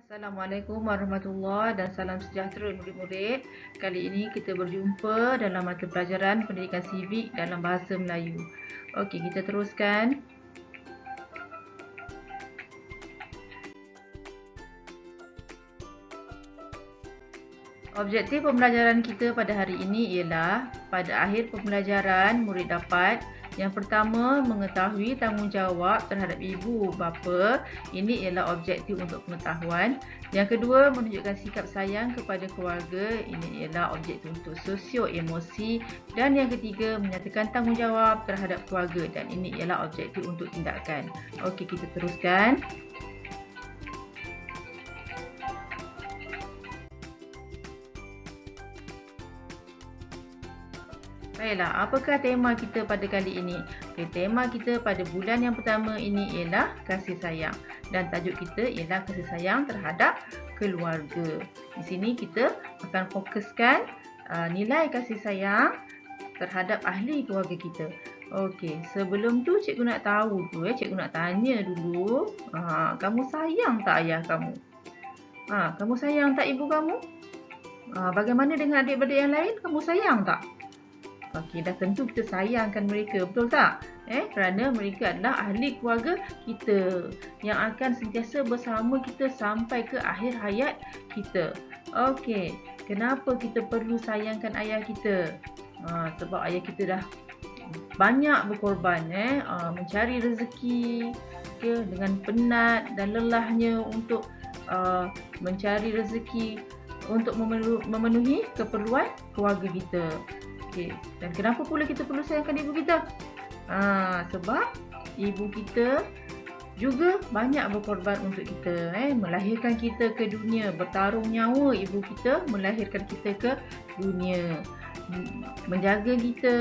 Assalamualaikum warahmatullahi dan salam sejahtera murid-murid. Kali ini kita berjumpa dalam mata pelajaran pendidikan sivik dalam bahasa Melayu. Okey, kita teruskan. Objektif pembelajaran kita pada hari ini ialah pada akhir pembelajaran murid dapat yang pertama mengetahui tanggungjawab terhadap ibu bapa. Ini ialah objektif untuk pengetahuan. Yang kedua menunjukkan sikap sayang kepada keluarga. Ini ialah objektif untuk sosio-emosi. Dan yang ketiga menyatakan tanggungjawab terhadap keluarga dan ini ialah objektif untuk tindakan. Okey, kita teruskan. Baiklah, apakah tema kita pada kali ini? Okay, tema kita pada bulan yang pertama ini ialah kasih sayang. Dan tajuk kita ialah kasih sayang terhadap keluarga. Di sini kita akan fokuskan nilai kasih sayang terhadap ahli keluarga kita. Okey, sebelum tu cikgu nak tahu tu cikgu nak tanya dulu, kamu sayang tak ayah kamu? Kamu sayang tak ibu kamu? Bagaimana dengan adik-beradik yang lain? Kamu sayang tak? Okey, dah tentu kita sayangkan mereka, betul tak? Kerana mereka adalah ahli keluarga kita yang akan sentiasa bersama kita sampai ke akhir hayat kita. Okey, kenapa kita perlu sayangkan ayah kita? Sebab ayah kita dah banyak berkorban mencari rezeki dengan penat dan lelahnya untuk mencari rezeki untuk memenuhi keperluan keluarga kita. Okay. Dan kenapa pula kita perlu sayangkan ibu kita? Sebab ibu kita juga banyak berkorban untuk kita, melahirkan kita ke dunia, bertaruh nyawa ibu kita melahirkan kita ke dunia, menjaga kita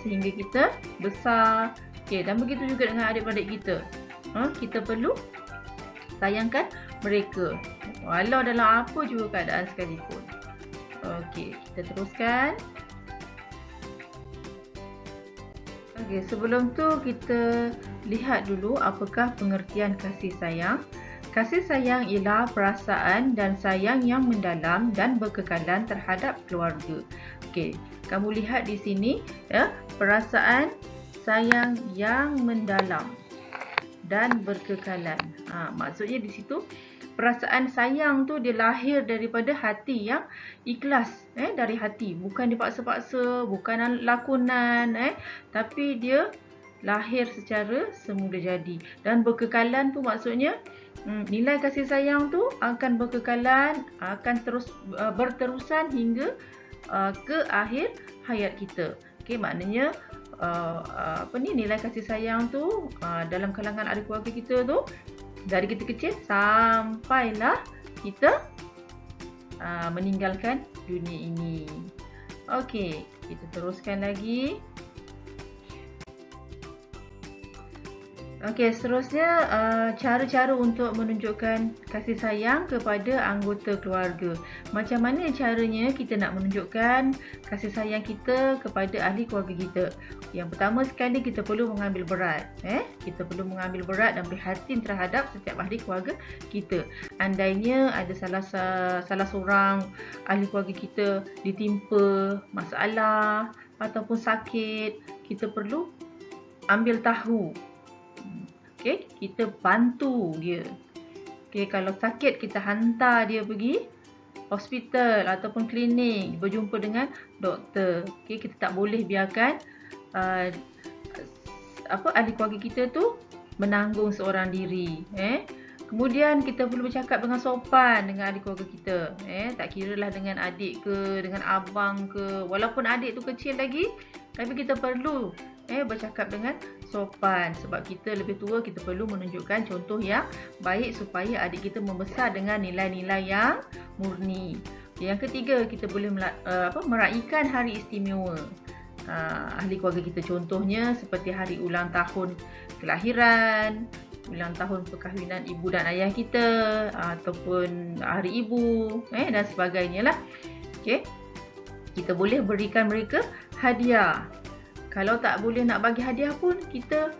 sehingga kita besar. Okay. Dan begitu juga dengan adik-beradik kita. Kita perlu sayangkan mereka walau dalam apa juga keadaan sekalipun. Okey, kita teruskan. Okey, sebelum tu kita lihat dulu apakah pengertian kasih sayang. Kasih sayang ialah perasaan dan sayang yang mendalam dan berkekalan terhadap keluarga. Okey, kamu lihat di sini perasaan sayang yang mendalam dan berkekalan. Maksudnya di situ perasaan sayang tu dia lahir daripada hati yang ikhlas, dari hati, bukan dipaksa-paksa, bukan lakonan, tapi dia lahir secara semula jadi. Dan berkekalan tu maksudnya nilai kasih sayang tu akan berkekalan, akan terus berterusan hingga ke akhir hayat kita. Okey, maknanya nilai kasih sayang tu dalam kalangan ahli keluarga kita tu dari kita kecil sampailah kita meninggalkan dunia ini. Okey, kita teruskan lagi. Okey, seterusnya cara-cara untuk menunjukkan kasih sayang kepada anggota keluarga. Macam mana caranya kita nak menunjukkan kasih sayang kita kepada ahli keluarga kita? Yang pertama sekali kita perlu mengambil berat. Kita perlu mengambil berat dan prihatin terhadap setiap ahli keluarga kita. Andainya ada salah seorang ahli keluarga kita ditimpa masalah ataupun sakit, kita perlu ambil tahu. Okey, kita bantu dia. Okey, kalau sakit kita hantar dia pergi hospital ataupun klinik, berjumpa dengan doktor. Okey, kita tak boleh biarkan ahli keluarga kita tu menanggung seorang diri. Kemudian kita perlu bercakap dengan sopan dengan ahli keluarga kita. Tak kiralah dengan adik ke, dengan abang ke, walaupun adik tu kecil lagi, tapi kita perlu bercakap dengan sopan. Sebab kita lebih tua, kita perlu menunjukkan contoh yang baik supaya adik kita membesar dengan nilai-nilai yang murni. Yang ketiga, kita boleh meraihkan hari istimewa ahli keluarga kita. Contohnya seperti hari ulang tahun kelahiran, ulang tahun perkahwinan ibu dan ayah kita, ataupun hari ibu dan sebagainya lah. Okey, kita boleh berikan mereka hadiah. Kalau tak boleh nak bagi hadiah pun, kita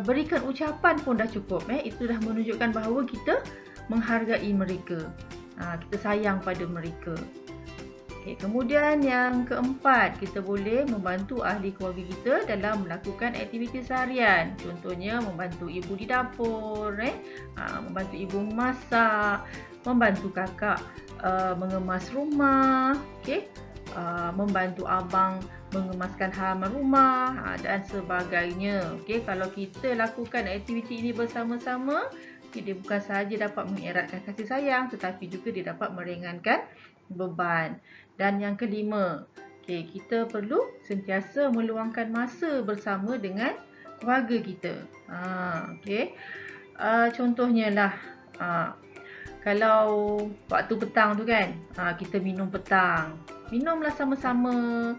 berikan ucapan pun dah cukup. Itu dah menunjukkan bahawa kita menghargai mereka. Kita sayang pada mereka. Okay, kemudian yang keempat, kita boleh membantu ahli keluarga kita dalam melakukan aktiviti seharian. Contohnya membantu ibu di dapur, membantu ibu memasak, membantu kakak mengemas rumah, membantu abang mengemaskan halaman rumah dan sebagainya. Kalau kita lakukan aktiviti ini bersama-sama, dia bukan sahaja dapat mengeratkan kasih sayang, tetapi juga dia dapat meringankan beban. Dan yang kelima, kita perlu sentiasa meluangkan masa bersama dengan keluarga kita. Contohnya lah, kalau waktu petang tu kan, kita minum petang. Minumlah sama-sama.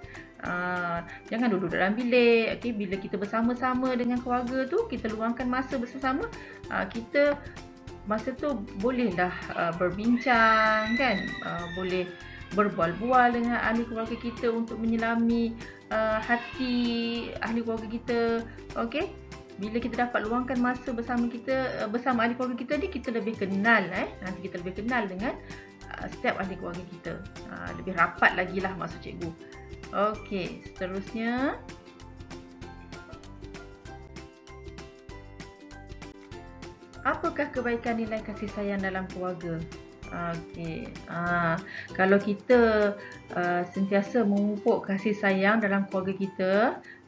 Jangan duduk dalam bilik. Bila kita bersama-sama dengan keluarga tu, kita luangkan masa bersama, kita masa tu bolehlah berbincang kan, boleh berbual-bual dengan ahli keluarga kita untuk menyelami hati ahli keluarga kita. Bila kita dapat luangkan masa bersama ahli keluarga kita ni, kita lebih kenal nanti kita lebih kenal dengan setiap ahli keluarga kita. Lebih rapat lagi lah maksud cikgu. Seterusnya, apakah kebaikan nilai kasih sayang dalam keluarga? Kalau kita sentiasa memupuk kasih sayang dalam keluarga kita,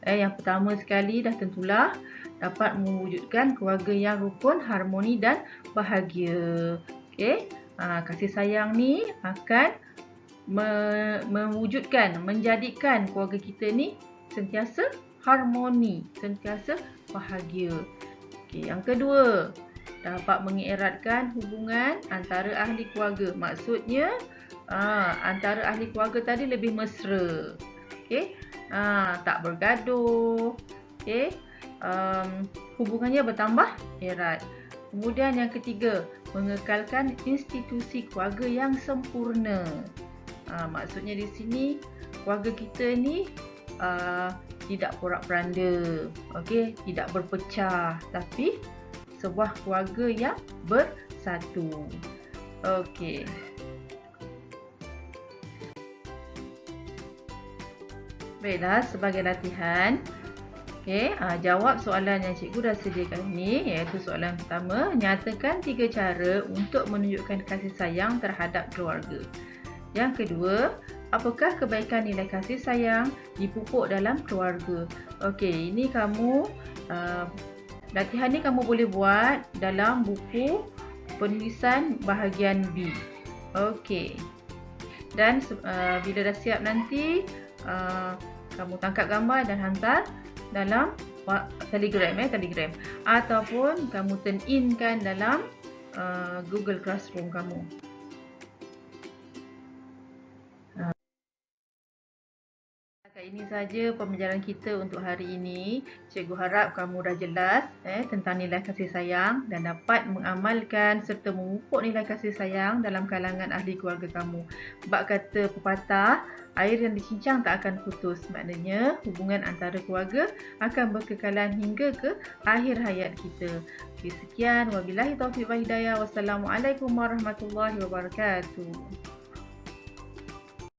yang pertama sekali dah tentulah dapat mewujudkan keluarga yang rukun, harmoni dan bahagia. Kasih sayang ni akan menjadikan keluarga kita ni sentiasa harmoni, sentiasa bahagia. Yang kedua, dapat mengeratkan hubungan antara ahli keluarga. Maksudnya antara ahli keluarga tadi lebih mesra. Tak bergaduh. Hubungannya bertambah erat. Kemudian yang ketiga, mengekalkan institusi keluarga yang sempurna. Maksudnya di sini keluarga kita ni tidak porak-poranda, tidak berpecah, tapi sebuah keluarga yang bersatu. Baiklah, sebagai latihan, jawab soalan yang cikgu dah sediakan ini, iaitu soalan pertama, nyatakan 3 cara untuk menunjukkan kasih sayang terhadap keluarga. Yang kedua, apakah kebaikan nilai kasih sayang dipupuk dalam keluarga? Ini kamu latihan ni kamu boleh buat dalam buku penulisan bahagian B. Dan bila dah siap nanti, kamu tangkap gambar dan hantar dalam Telegram, ataupun kamu turn in kan dalam Google Classroom kamu. Ini saja pembelajaran kita untuk hari ini. Cikgu harap kamu dah jelas tentang nilai kasih sayang dan dapat mengamalkan serta memupuk nilai kasih sayang dalam kalangan ahli keluarga kamu. Bab kata pepatah, air yang dicincang tak akan putus. Maknanya hubungan antara keluarga akan berkekalan hingga ke akhir hayat kita. Sekian, wabillahi taufiq wal hidayah. Wassalamualaikum warahmatullahi wabarakatuh.